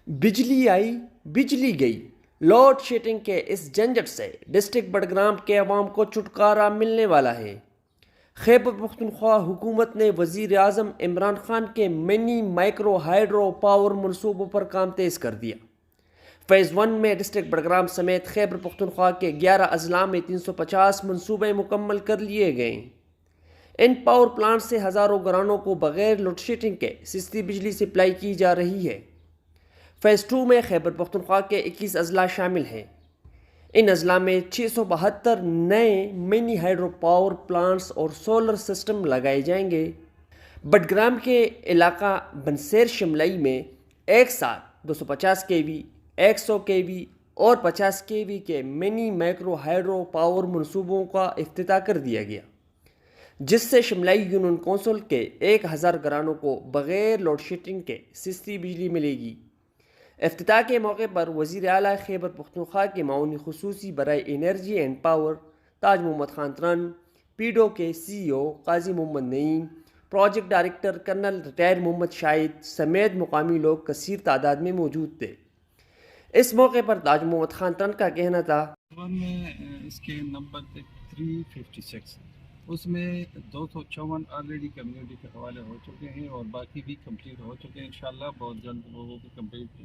بجلی آئی بجلی گئی، لوڈ شیڈنگ کے اس جھنجٹ سے ڈسٹرکٹ بڈگرام کے عوام کو چھٹکارا ملنے والا ہے۔ خیبر پختونخوا حکومت نے وزیر اعظم عمران خان کے منی مائکرو ہائیڈرو پاور منصوبوں پر کام تیز کر دیا۔ فیز 1 میں ڈسٹرکٹ بڈگرام سمیت خیبر پختونخوا کے 11 اضلاع میں 350 منصوبے مکمل کر لیے گئے۔ ان پاور پلانٹ سے ہزاروں گھرانوں کو بغیر لوڈ شیڈنگ کے سستی بجلی سپلائی کی جا رہی ہے۔ فیز 2 میں خیبر پختونخوا کے 21 اضلاع شامل ہیں۔ ان اضلاع میں 672 نئے منی ہائیڈرو پاور پلانٹس اور سولر سسٹم لگائے جائیں گے۔ بڈگرام کے علاقہ بنسیر شملائی میں ایک ساتھ 250 kV، 100 kV اور 50 kV کے منی مائکرو ہائیڈرو پاور منصوبوں کا افتتاح کر دیا گیا، جس سے شملائی یونین کونسل کے 1000 گھرانوں کو بغیر لوڈ شیڈنگ کے سستی بجلی ملے گی۔ افتتاح کے موقع پر وزیر اعلیٰ خیبر پختونخوا کے معاون خصوصی برائے energy and power Taj Muhammad Khan ترن، پیڈو کے CEO قاضی محمد نعیم، پروجیکٹ ڈائریکٹر کرنل ریٹائر محمد شاہد سمیت مقامی لوگ کثیر تعداد میں موجود تھے۔ اس موقع پر تاج محمد خان ترن کا کہنا تھا، میں اس کے نمبر تھے 356، اس میں 254 آلریڈی کمیونٹی کے حوالے ہو چکے ہیں اور باقی بھی کمپلیٹ ہو چکے ہیں۔ انشاءاللہ بہت جلد لوگوں کی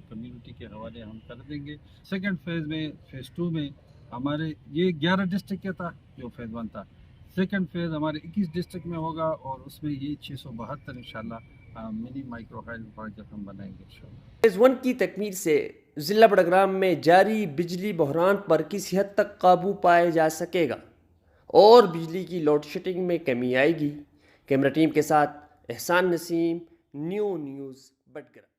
کمیونٹی کے حوالے ہم کر دیں گے۔ سیکنڈ فیز میں فیز 2 میں ہمارے یہ 11 ڈسٹرکٹ کا تھا جو فیز 1 تھا، سیکنڈ فیز ہمارے 21 ڈسٹرکٹ میں ہوگا اور اس میں یہ 672 انشاءاللہ منی مائکرو ہائیڈرو پروجیکٹ ہم بنائیں گے انشاءاللہ۔ فیز 1 کی تکمیل سے ضلع بڈگرام میں جاری بجلی بحران پر کسی حد تک قابو پایا جا سکے گا اور بجلی کی لوڈ شیڈنگ میں کمی آئے گی۔ کیمرہ ٹیم کے ساتھ احسان نسیم، نیو نیوز بڈگرام۔